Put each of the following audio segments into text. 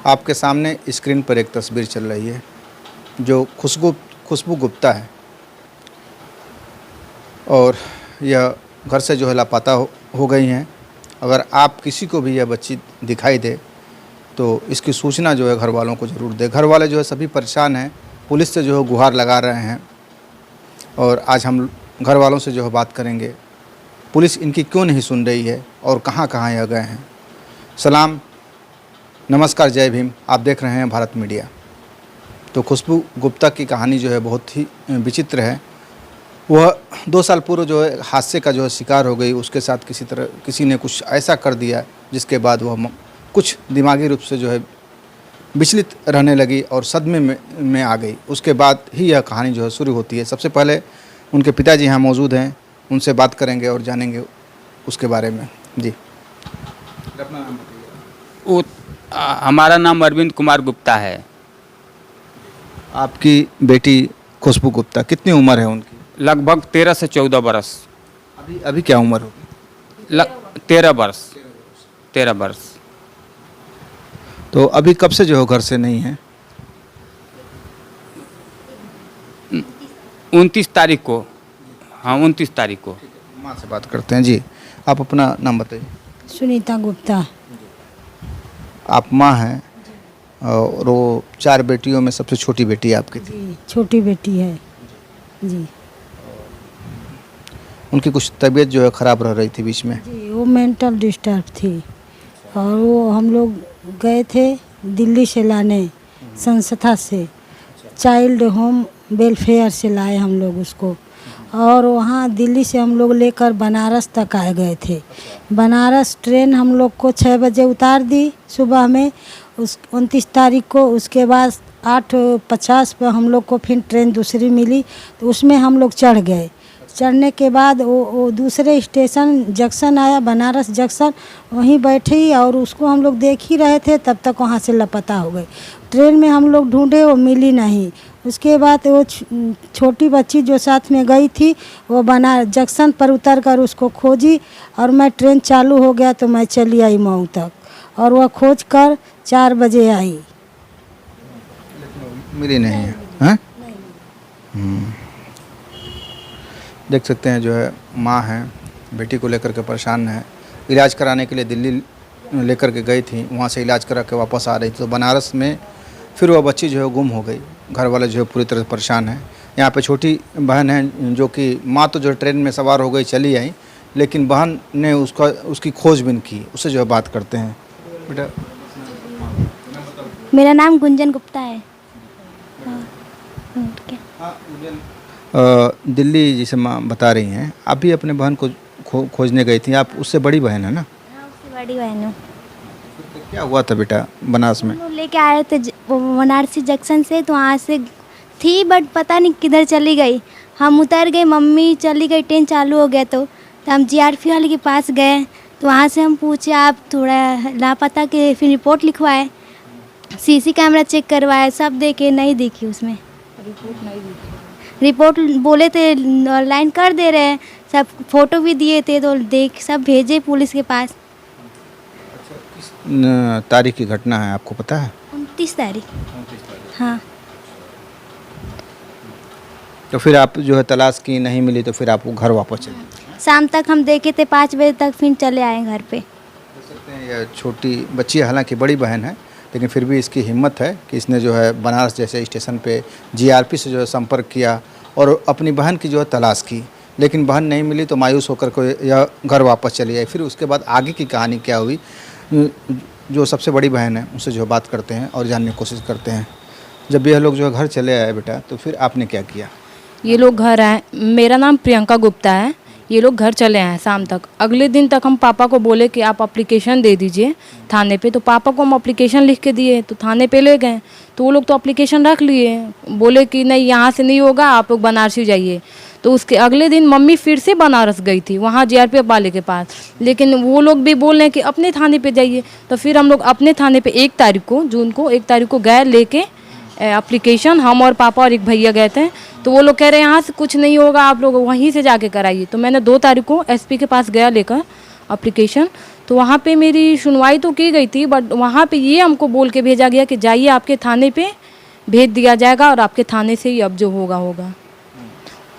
आपके सामने स्क्रीन पर एक तस्वीर चल रही है जो खुशबू गुप्ता है और यह घर से जो है लापता हो गई हैं। अगर आप किसी को भी यह बच्ची दिखाई दे तो इसकी सूचना जो है घर वालों को ज़रूर दें। घर वाले जो है सभी परेशान हैं, पुलिस से जो है गुहार लगा रहे हैं और आज हम घर वालों से जो है बात करेंगे पुलिस इनकी क्यों नहीं सुन रही है और कहाँ कहाँ यह गए हैं। सलाम, नमस्कार, जय भीम। आप देख रहे हैं भारत मीडिया। तो खुशबू गुप्ता की कहानी जो है बहुत ही विचित्र है। वह 2 साल पूर्व जो है हादसे का जो है शिकार हो गई। उसके साथ किसी ने कुछ ऐसा कर दिया जिसके बाद वह कुछ दिमागी रूप से जो है विचलित रहने लगी और सदमे में आ गई। उसके बाद ही यह कहानी जो है शुरू होती है। सबसे पहले उनके पिताजी यहाँ मौजूद हैं, उनसे बात करेंगे और जानेंगे उसके बारे में। जी, अपना नाम बताइए। हमारा नाम अरविंद कुमार गुप्ता है। आपकी बेटी खुशबू गुप्ता, कितनी उम्र है उनकी? लगभग 13 से 14 बरस। अभी क्या उम्र होगी? 13 वर्ष। 13 वर्ष। तो अभी कब से जो है घर से नहीं है? 29 तारीख को। हाँ, 29 तारीख को। माँ से बात करते हैं। जी, आप अपना नाम बताइए। सुनीता गुप्ता। आप माँ हैं और वो 4 बेटियों में सबसे छोटी बेटी है आपकी? जी, छोटी बेटी है जी। उनकी कुछ तबीयत जो है ख़राब रह रही थी बीच में? जी, वो मेंटल डिस्टर्ब थी और वो हम लोग गए थे दिल्ली से लाने, संस्था से, चाइल्ड होम वेलफेयर से लाए हम लोग उसको। और वहाँ दिल्ली से हम लोग लेकर बनारस तक आए गए थे। बनारस ट्रेन हम लोग को 6 बजे उतार दी सुबह में, उस 29 तारीख को। उसके बाद 8:50 पर हम लोग को फिर ट्रेन दूसरी मिली तो उसमें हम लोग चढ़ गए। चढ़ने के बाद वो दूसरे स्टेशन जंक्शन आया, बनारस जंक्शन, वहीं बैठी और उसको हम लोग देख ही रहे थे, तब तक वहाँ से लापता हो गई। ट्रेन में हम लोग ढूंढे, वो मिली नहीं। उसके बाद वो छोटी बच्ची जो साथ में गई थी वो जंक्शन पर उतर कर उसको खोजी और मैं ट्रेन चालू हो गया तो मैं चली आई मऊ तक और वह खोज कर 4 बजे आई। मिली नहीं है, हाँ? देख सकते हैं जो है माँ है, बेटी को लेकर के परेशान है। इलाज कराने के लिए दिल्ली लेकर के गई थी, वहाँ से इलाज करा के वापस आ रही थी तो बनारस में फिर वह बच्ची जो है गुम हो गई। घर वाले जो है पूरी तरह परेशान हैं। यहाँ पे छोटी बहन है जो कि माँ तो जो ट्रेन में सवार हो गई चली आई, लेकिन बहन ने उसकी खोजबीन की। उससे जो है बात करते हैं। बेटा, मेरा नाम गुंजन गुप्ता है। दिल्ली जिसे माँ बता रही हैं, आप भी अपने बहन को खोजने गई थी। आप उससे बड़ी बहन है ना? हाँ, उससे बड़ी बहन हूँ। क्या हुआ था बेटा बनारस में? हम लेके आए थे बनारसी जंक्शन से, तो वहाँ से थी बट पता नहीं किधर चली गई। हम उतर गए, मम्मी चली गई, ट्रेन चालू हो गया तो हम जीआरपी वाले के पास गए। तो वहाँ से हम पूछे आप थोड़ा लापता के, फिर रिपोर्ट लिखवाए, सीसी कैमरा चेक करवाए, सब देखे, नहीं दिखी उसमें रिपोर्ट। नहीं दिखी रिपोर्ट, बोले थे ऑनलाइन कर दे रहे हैं, सब फोटो भी दिए थे तो देख सब भेजे पुलिस के पास। तारीख की घटना है, आपको पता है? 29 तारीख। हाँ। तो फिर आप जो है तलाश की, नहीं मिली तो फिर आप घर वापस चले? शाम तक हम देखे थे, 5 बजे तक फिर चले आए घर पे। देख सकते हैं यह छोटी बच्ची हालांकि बड़ी बहन है, लेकिन फिर भी इसकी हिम्मत है कि इसने जो है बनारस जैसे स्टेशन पे जीआरपी से जो है संपर्क किया और अपनी बहन की जो है तलाश की, लेकिन बहन नहीं मिली तो मायूस होकर को यह घर वापस चली आई। फिर उसके बाद आगे की कहानी क्या हुई, जो सबसे बड़ी बहन है उनसे जो बात करते हैं और जानने की कोशिश करते हैं। जब यह लोग जो है घर चले आए बेटा, तो फिर आपने क्या किया? ये लोग घर आए, मेरा नाम प्रियंका गुप्ता है। ये लोग घर चले आए शाम तक। अगले दिन तक हम पापा को बोले कि आप एप्लीकेशन दे दीजिए थाने पे, तो पापा को हम एप्लीकेशन लिख के दिए, तो थाने पे ले गए तो वो लोग तो एप्लीकेशन रख लिए, बोले कि नहीं यहाँ से नहीं होगा, आप लोग बनारस ही जाइए। तो उसके अगले दिन मम्मी फिर से बनारस गई थी वहाँ जीआरपी वाले के पास, लेकिन वो लोग भी बोल रहे हैं कि अपने थाने पे जाइए। तो फिर हम लोग अपने थाने पे 1 तारीख को, जून को 1 तारीख को गए लेके एप्लीकेशन, हम और पापा और एक भैया गए थे। तो वो लोग कह रहे हैं यहाँ से कुछ नहीं होगा, आप लोग वहीं से जाके कराइए। तो मैंने 2 तारीख को एसपी के पास गया लेकर एप्लीकेशन, तो वहाँ पे मेरी सुनवाई तो की गई थी, बट वहाँ पे ये हमको बोल के भेजा गया कि जाइए आपके थाने पे भेज दिया जाएगा और आपके थाने से ही अब जो होगा होगा।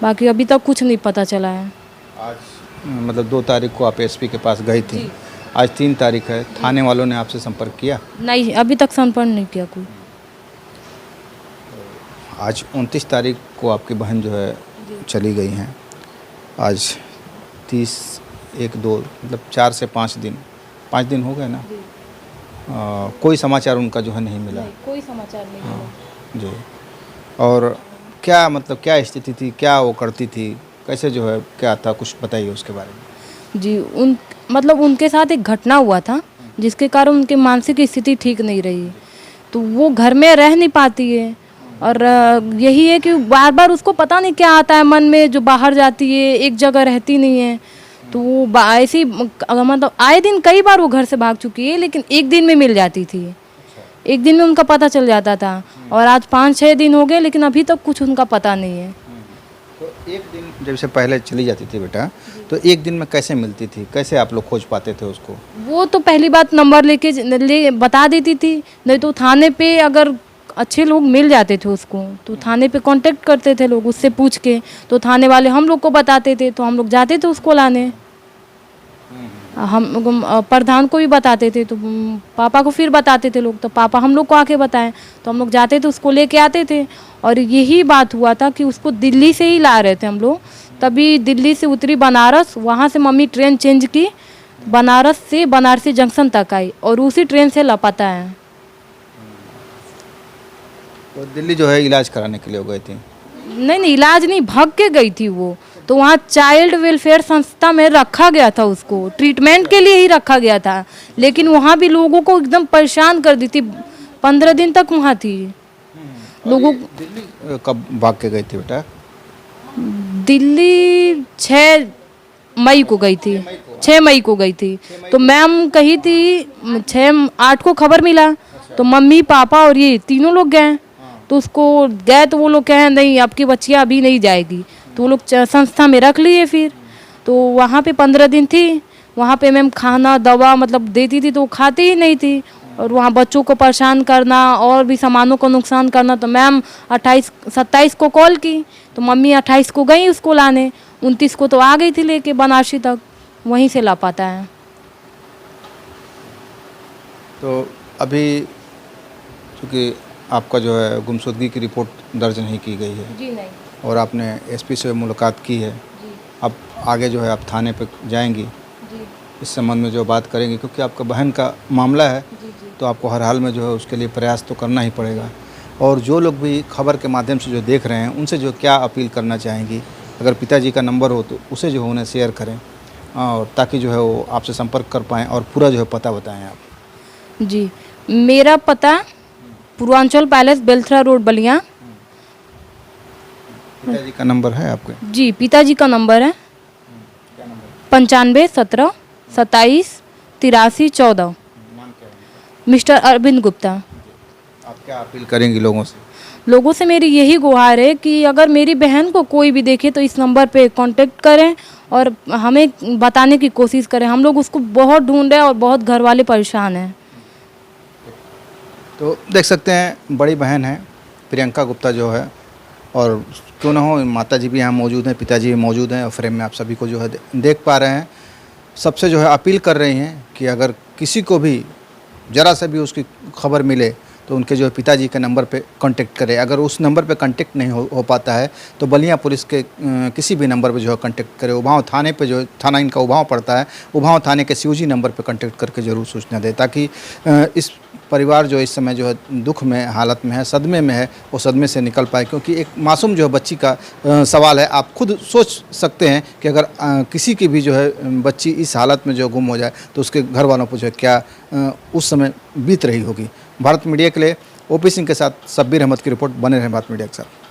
बाकी अभी तक कुछ नहीं पता चला है। आज मतलब 2 तारीख को आप एसपी के पास गई थी, आज 3 तारीख है, थाने वालों ने आपसे संपर्क किया? नहीं, अभी तक संपर्क नहीं किया कोई। आज 29 तारीख को आपकी बहन जो है चली गई हैं, आज 30, 1, 2 मतलब 4 से 5 दिन हो गए ना। कोई समाचार उनका जो है नहीं मिला? कोई समाचार नहीं मिला जी। और क्या मतलब क्या स्थिति थी, क्या वो करती थी, कैसे जो है क्या था, कुछ बताइए उसके बारे में। जी, मतलब उनके साथ एक घटना हुआ था जिसके कारण उनकी मानसिक स्थिति ठीक नहीं रही, तो वो घर में रह नहीं पाती है। और यही है कि बार बार उसको पता नहीं क्या आता है मन में, जो बाहर जाती है, एक जगह रहती नहीं है। तो वो ऐसी मतलब आए दिन कई बार वो घर से भाग चुकी है, लेकिन एक दिन में मिल जाती थी, एक दिन में उनका पता चल जाता था। और आज 5-6 दिन हो गए, लेकिन अभी तक कुछ उनका पता नहीं है। तो एक दिन जब से पहले चली जाती थी बेटा, तो एक दिन में कैसे मिलती थी, कैसे आप लोग खोज पाते थे उसको? वो तो पहली बात नंबर ले बता देती थी, नहीं तो थाने पे अगर अच्छे लोग मिल जाते थे उसको, तो थाने पे कांटेक्ट करते थे लोग उससे पूछ के, तो थाने वाले हम लोग को बताते थे, तो हम लोग जाते थे उसको लाने। हम प्रधान को भी बताते थे, तो पापा को फिर बताते थे लोग, तो पापा हम लोग को आके बताएं, तो हम लोग जाते थे उसको लेके आते थे। और यही बात हुआ था कि उसको दिल्ली से ही ला रहे थे हम लोग, तभी दिल्ली से उतरी बनारस, वहाँ से मम्मी ट्रेन चेंज की, बनारस से बनारसी जंक्शन तक आई और उसी ट्रेन से लापता है। तो दिल्ली जो है इलाज कराने के लिए हो गई थी? नहीं, इलाज नहीं, भाग के गई थी वो। तो वहाँ चाइल्ड वेलफेयर संस्था में रखा गया था उसको, ट्रीटमेंट के लिए ही रखा गया था, लेकिन वहाँ भी लोगों को एकदम परेशान कर दी थी। 15 दिन तक वहाँ थी लोगों। दिल्ली कब भाग के गई थी बेटा? दिल्ली 6 मई को गई थी, 6 मई को गई थी। तो मैम कही थी 6-8 को खबर मिला, तो मम्मी पापा और ये तीनों लोग गए। तो उसको गए तो वो लोग कहे नहीं आपकी बच्चियाँ अभी नहीं जाएगी, तो वो लोग संस्था में रख लिए। फिर तो वहाँ पे 15 दिन थी, वहाँ पे मैम खाना दवा मतलब देती थी, तो वो खाती ही नहीं थी, और वहाँ बच्चों को परेशान करना और भी सामानों को नुकसान करना। तो मैम 27 को कॉल की, तो मम्मी 28 को गई उसको लाने, 29 को तो आ गई थी लेके बनारसी तक, वहीं से लापता है। तो अभी चूँकि आपका जो है गुमशुदगी की रिपोर्ट दर्ज नहीं की गई है जी नहीं। और आपने एसपी से मुलाकात की है, अब आगे जो है आप थाने पे जाएंगी, जी इस संबंध में जो बात करेंगी, क्योंकि आपका बहन का मामला है, जी जी तो आपको हर हाल में जो है उसके लिए प्रयास तो करना ही पड़ेगा। और जो लोग भी खबर के माध्यम से जो देख रहे हैं, उनसे जो क्या अपील करना चाहेंगी, अगर पिताजी का नंबर हो तो उसे जो है उन्हें शेयर करें, और ताकि जो है वो आपसे संपर्क कर पाएँ और पूरा जो है पता बताएँ आप। जी। मेरा पता पूर्वांचल पैलेस, बेलथरा रोड, बलिया। पिताजी का नंबर है आपके? जी, पिताजी का नंबर है 95 17 27 83 14। मिस्टर अरविंद गुप्ता। आप क्या अपील करेंगी लोगों से? लोगों से मेरी यही गुहार है कि अगर मेरी बहन को कोई भी देखे तो इस नंबर पे कांटेक्ट करें और हमें बताने की कोशिश करें। हम लोग उसको बहुत ढूंढ रहे हैं और बहुत घर वाले परेशान हैं। तो देख सकते हैं बड़ी बहन है प्रियंका गुप्ता जो है, और क्यों ना हो माता जी भी यहाँ मौजूद हैं, पिताजी भी मौजूद हैं, और फ्रेम में आप सभी को जो है देख पा रहे हैं। सबसे जो है अपील कर रही हैं कि अगर किसी को भी ज़रा सा भी उसकी खबर मिले तो उनके जो है पिताजी के नंबर पे कांटेक्ट करें। अगर उस नंबर पे कांटेक्ट नहीं हो पाता है तो बलिया पुलिस के किसी भी नंबर पे जो है कांटेक्ट करें। उभाव थाने पे जो थाना इनका उभाव पड़ता है, उभाव थाने के सीओजी नंबर पे कांटेक्ट करके ज़रूर सूचना दें, ताकि इस परिवार जो इस समय जो है दुख में हालत में है, सदमे में है, वो सदमे से निकल पाए। क्योंकि एक मासूम जो है बच्ची का सवाल है। आप खुद सोच सकते हैं कि अगर किसी की भी जो है बच्ची इस हालत में जो गुम हो जाए तो उसके घर वालों पर जो है क्या उस समय बीत रही होगी। भारत मीडिया के लिए ओपी सिंह के साथ शब्बीर अहमद की रिपोर्ट। बने रहें भारत मीडिया के साथ।